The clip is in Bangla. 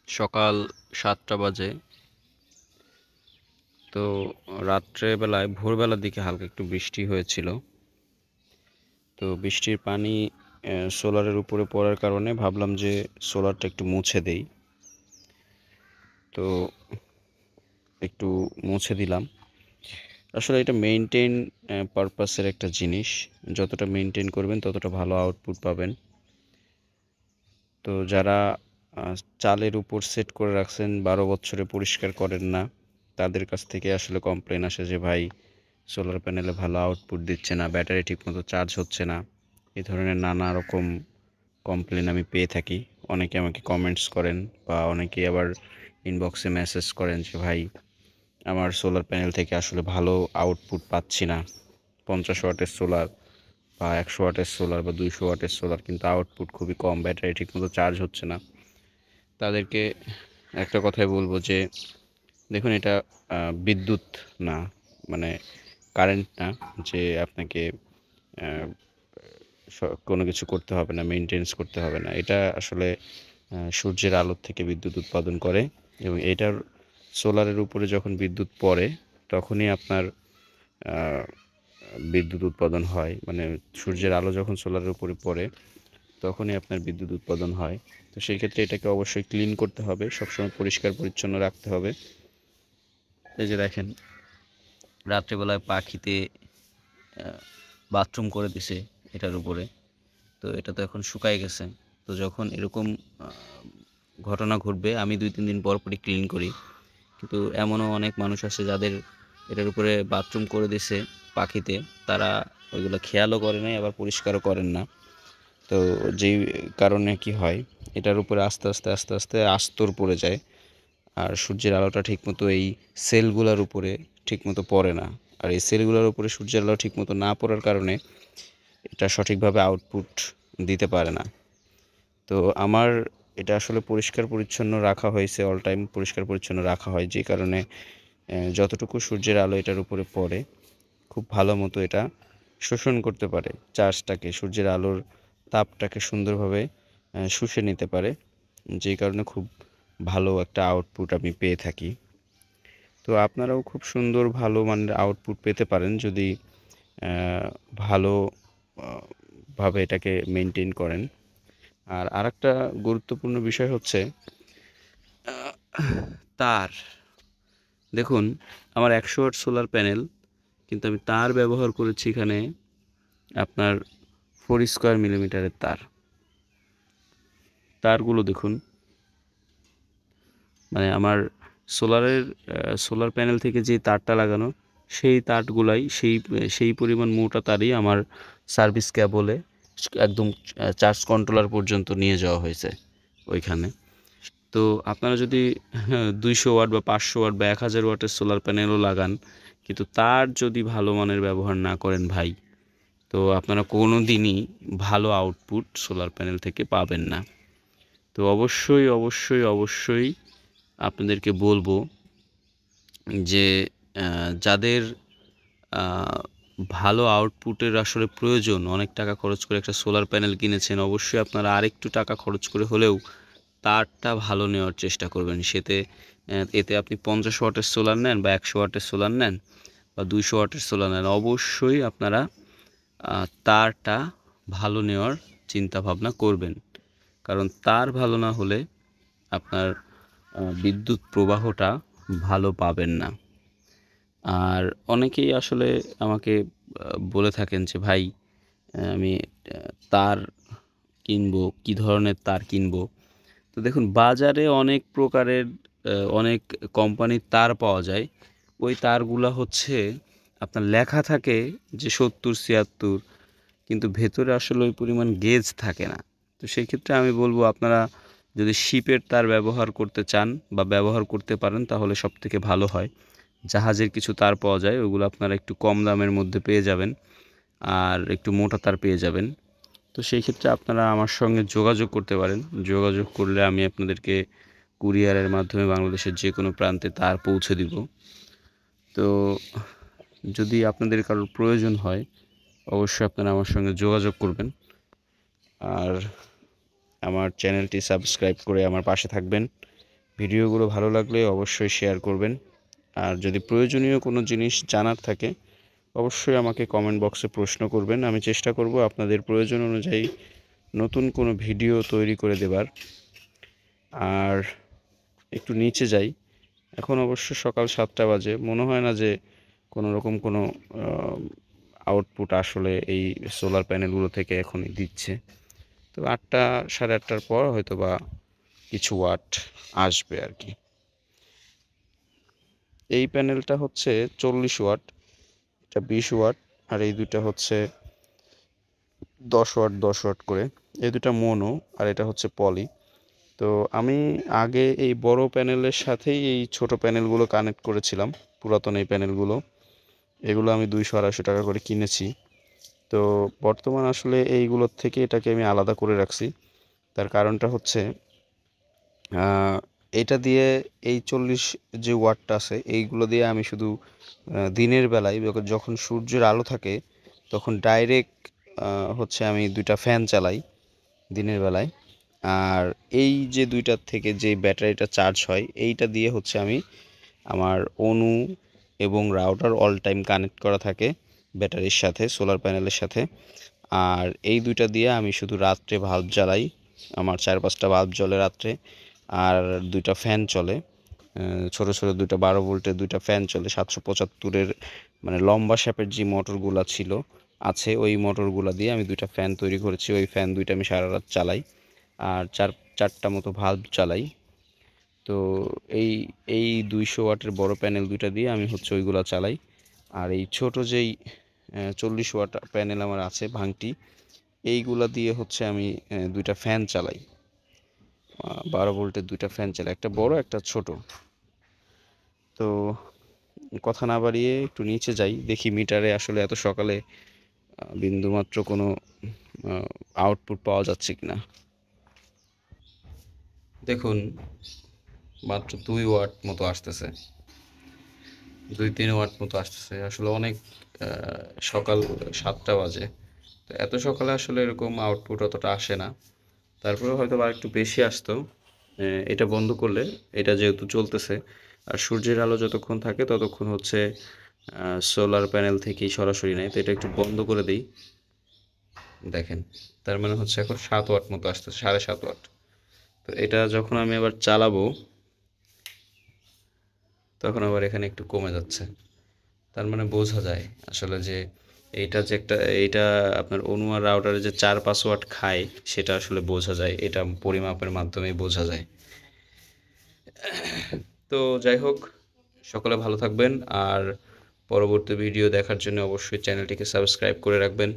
সকাল ৭টা বাজে। তো রাত্রেবেলায় ভোরবেলার দিকে হালকা একটু বৃষ্টি হয়েছিল। তো বৃষ্টির পানি সোলারের উপরে পড়ার কারণে ভাবলাম যে সোলারটা একটু মুছে দেই। তো একটু মুছে দিলাম। আসলে এটা মেইনটেইন পারপাসের একটা জিনিস। যতটা মেইনটেইন করবেন ততটা ভালো আউটপুট পাবেন। তো যারা চালের উপর সেট করে রাখছেন ১২ বছরে পরিষ্কার করেন না, তাদের কাছ থেকে আসলে কমপ্লেন আসে যে ভাই সোলার প্যানেলে ভালো আউটপুট দিচ্ছে না, ব্যাটারি ঠিকমতো চার্জ হচ্ছে না। এই ধরনের নানা রকম কমপ্লেন আমি পেয়ে থাকি। অনেকে আমাকে কমেন্টস করেন বা অনেকেই আবার ইনবক্সে মেসেজ করেন যে ভাই আমার সোলার প্যানেল থেকে আসলে ভালো আউটপুট পাচ্ছি না। 50 ওয়াটের সোলার বা 100 ওয়াটের সোলার বা 200 ওয়াটের সোলার, কিন্তু আউটপুট খুবই কম, ব্যাটারি ঠিকমতো চার্জ হচ্ছে না। তাদেরকে একটা কথাই বলবো যে দেখুন, এটা বিদ্যুৎ না, মানে কারেন্ট না যে আপনাকে কোনো কিছু করতে হবে না, মেনটেন্স করতে হবে না। এটা আসলে সূর্যের আলোর থেকে বিদ্যুৎ উৎপাদন করে, এবং এটার সোলারের উপরে যখন বিদ্যুৎ পড়ে তখনই আপনার বিদ্যুৎ উৎপাদন হয়। মানে সূর্যের আলো যখন সোলারের উপরে পড়ে তখনই আপনার বিদ্যুৎ উৎপাদন হয়। তো সেই ক্ষেত্রে এটাকে অবশ্যই ক্লিন করতে হবে, সবসময় পরিষ্কার পরিচ্ছন্ন রাখতে হবে। এই যে দেখেন, রাত্রেবেলায় পাখিতে বাথরুম করে দিছে এটার উপরে। তো এটা তো এখন শুকায় গেছে। তো যখন এরকম ঘটনা ঘটবে আমি ২-৩ দিন পর পরই ক্লিন করি। কিন্তু এমনও অনেক মানুষ আছে যাদের এটার উপরে বাথরুম করে দিছে পাখিতে, তারা ওইগুলো খেয়ালও করে নাই, আবার পরিষ্কারও করেন না। তো যেই কারণে কি হয়, এটার উপরে আস্তে আস্তে আস্তে আস্তে আস্তর পড়ে যায়, আর সূর্যের আলোটা ঠিকমতো এই সেলগুলোর উপরে ঠিকমতো পড়ে না। আর এই সেলগুলোর উপরে সূর্যের আলো ঠিকমতো না পড়ার কারণে এটা সঠিকভাবে আউটপুট দিতে পারে না। তো আমার এটা আসলে পরিষ্কার পরিচ্ছন্ন রাখা হয়েছে, অল টাইম পরিষ্কার পরিচ্ছন্ন রাখা হয়, যে কারণে যতটুকু সূর্যের আলো এটার উপরে পড়ে খুব ভালো মতো এটা শোষণ করতে পারে চার্জটাকে, সূর্যের আলোর তাপটাকে সুন্দরভাবে শুষে নিতে পারে, যেই কারণে খুব ভালো একটা আউটপুট আমি পেয়ে থাকি। তো আপনারাও খুব সুন্দর ভালো মানের আউটপুট পেতে পারেন যদি ভালো ভাবে এটাকে মেনটেন করেন। আর আরেকটা গুরুত্বপূর্ণ বিষয় হচ্ছে তার। দেখুন, আমার 100 ওয়াট সোলার প্যানেল, কিন্তু আমি তার ব্যবহার করেছি এখানে আপনার 4 স্কোয়ার মিলিমিটারের তার। তারগুলো দেখুন, মানে আমার সোলার প্যানেল থেকে যে তারটা লাগানো, সেই তারগুলাই সেই পরিমাণ মোটা তারই আমার সার্ভিস ক্যাবলে একদম চার্জ কন্ট্রোলার পর্যন্ত নিয়ে যাওয়া হয়েছে ওইখানে। তো আপনারা যদি 200 ওয়াট বা 500 ওয়াট বা 1000 ওয়াটের সোলার প্যানেলও লাগান, কিন্তু তার যদি ভালো মানের ব্যবহার না করেন ভাই, তো আপনারা কোনো দিনই ভালো আউটপুট সোলার প্যানেল থেকে পাবেন না। তো অবশ্যই অবশ্যই অবশ্যই আপনাদেরকে বলবো যে যাদের ভালো আউটপুটের আসলে প্রয়োজন, অনেক টাকা খরচ করে একটা সোলার প্যানেল কিনেছেন, অবশ্যই আপনারা আরেকটু টাকা খরচ করে হলেও তারটা ভালো নেওয়ার চেষ্টা করবেন। এতে আপনি 50 ওয়াটের সোলার নেন বা 100 ওয়াটের সোলার নেন বা 200 ওয়াটের সোলার নেন, অবশ্যই আপনারা তারটা ভালো নেওয়ার চিন্তা ভাবনা করবেন। কারণ তার ভালো না হলে আপনার বিদ্যুৎ প্রবাহটা ভালো পাবেন না। আর অনেকেই আসলে আমাকে বলে থাকেন যে ভাই আমি তার কিনবো, কী ধরনের তার কিনবো। তো দেখুন, বাজারে অনেক প্রকারের অনেক কোম্পানির তার পাওয়া যায়। ওই তারগুলা হচ্ছে আপনার লেখা থাকে যে 70-76, কিন্তু ভেতরে আসলে ওই পরিমাণ গেজ থাকে না। তো সেই ক্ষেত্রে আমি বলবো, আপনারা যদি শিপের তার ব্যবহার করতে চান বা ব্যবহার করতে পারেন তাহলে সবথেকে ভালো হয়। জাহাজের কিছু তার পাওয়া যায়, ওগুলো আপনারা একটু কম দামের মধ্যে পেয়ে যাবেন, আর একটু মোটা তার পেয়ে যাবেন। তো সেই ক্ষেত্রে আপনারা আমার সঙ্গে যোগাযোগ করতে পারেন। যোগাযোগ করলে আমি আপনাদেরকে কুরিয়ারের মাধ্যমে বাংলাদেশের যে কোনো প্রান্তে তার পৌঁছে দিব। তো যদি আপনাদের কারোর প্রয়োজন হয়, অবশ্যই আপনারা আমার সঙ্গে যোগাযোগ করবেন। আর আমার চ্যানেলটি সাবস্ক্রাইব করে আমার পাশে থাকবেন। ভিডিওগুলো ভালো লাগলে অবশ্যই শেয়ার করবেন। আর যদি প্রয়োজনীয় কোনো জিনিস জানার থাকে অবশ্যই আমাকে কমেন্ট বক্সে প্রশ্ন করবেন। আমি চেষ্টা করব আপনাদের প্রয়োজন অনুযায়ী নতুন কোনো ভিডিও তৈরি করে দেবার। আর একটু নিচে যাই, এখন অবশ্য সকাল 7টা বাজে, মনে হয় না যে কোনো রকম কোনো আউটপুট আসলে এই সোলার প্যানেলগুলো থেকে এখনই দিচ্ছে। তো 8টা, 8:30টার পর হয়তো বা কিছু ওয়াট আসবে আর কি। এই প্যানেলটা হচ্ছে 40 ওয়াট, এটা 20 ওয়াট, আর এই দুটা হচ্ছে 10 ওয়াট 10 ওয়াট করে। এই দুটা মোনো আর এটা হচ্ছে পলি। তো আমি আগে এই বড় প্যানেলের সাথেই এই ছোট প্যানেলগুলো কানেক্ট করেছিলাম, পুরাতন এই প্যানেলগুলো। এগুলো আমি 200-250 টাকা করে কিনেছি। তো বর্তমান আসলে এইগুলোর থেকে এটাকে আমি আলাদা করে রাখছি। তার কারণটা হচ্ছে এটা দিয়ে এই 40 যে ওয়াটটা আছে এইগুলো দিয়ে আমি শুধু দিনের বেলায় যখন সূর্যের আলো থাকে তখন ডাইরেক্ট হচ্ছে আমি 2টা ফ্যান চালাই দিনের বেলায়। আর এই যে 2টার থেকে যে ব্যাটারিটা চার্জ হয় এইটা দিয়ে হচ্ছে আমি আমার অনু এবং রাউটার অল টাইম কানেক্ট করা থাকে ব্যাটারির সাথে, সোলার প্যানেলের সাথে। আর এই 2টা দিয়ে আমি শুধু রাত্রে বাল্ব জ্বালাই, আমার 4-5টা বাল্ব জ্বলে রাত্রে। আর 2টা ফ্যান চলে, ছোটো ছোটো 2টা 12 ভোল্টের 2টা ফ্যান চলে 775-এর, মানে লম্বা শ্যাপের যে মোটরগুলো ছিল আছে ওই মোটরগুলো দিয়ে আমি 2টা ফ্যান তৈরি করেছি। ওই ফ্যান 2টা আমি সারা রাত চালাই, আর 4টা মতো ভাল্ব চালাই। তো এই এই 200 ওয়াটের বড় প্যানেল 2টা দিয়ে আমি হচ্ছে ওইগুলো চালাই। আর এই ছোট যেই 40 ওয়াট প্যানেল আমার আছে ভাঙটি, এইগুলা দিয়ে হচ্ছে আমি 2টা ফ্যান চালাই, 12 ভোল্টের 2টা ফ্যান চালাই, একটা বড় একটা ছোট। তো কথা না বাড়িয়ে একটু নিচে যাই, দেখি মিটারে আসলে এত সকালে বিন্দুমাত্র কোনো আউটপুট পাওয়া যাচ্ছে কিনা। দেখুন, মাত্র 2 ওয়াট মতো আসতেছে, 2-3 ওয়াট মতো আসতেছে। আসলে অনেক সকাল 7টা বাজে, তো এত সকালে আসলে এরকম আউটপুট অতটা আসে না। তারপরে হয়তো বা একটু বেশি আসতো। এটা বন্ধ করলে, এটা যেহেতু চলতেছে আর সূর্যের আলো যতক্ষণ থাকে ততক্ষণ হচ্ছে সোলার প্যানেল থেকেই সরাসরি নেয়। তো এটা একটু বন্ধ করে দিই, দেখেন তার মানে হচ্ছে এখন 7 ওয়াট মতো আসতেছে, 7.5 ওয়াট। তো এটা যখন আমি আবার চালাবো তখন আবার এখানে একটু কমে যাচ্ছে। তার মানে বোঝা যায় আসলে যে এইটা যে একটা, এইটা আপনার অনু আর রাউটারে যে 4-5 ওয়াট খায় সেটা আসলে বোঝা যায়, এটা পরিমাপের মাধ্যমেই বোঝা যায়। তো যাই হোক, সকলে ভালো থাকবেন। আর পরবর্তী ভিডিও দেখার জন্য অবশ্যই চ্যানেলটিকে সাবস্ক্রাইব করে রাখবেন।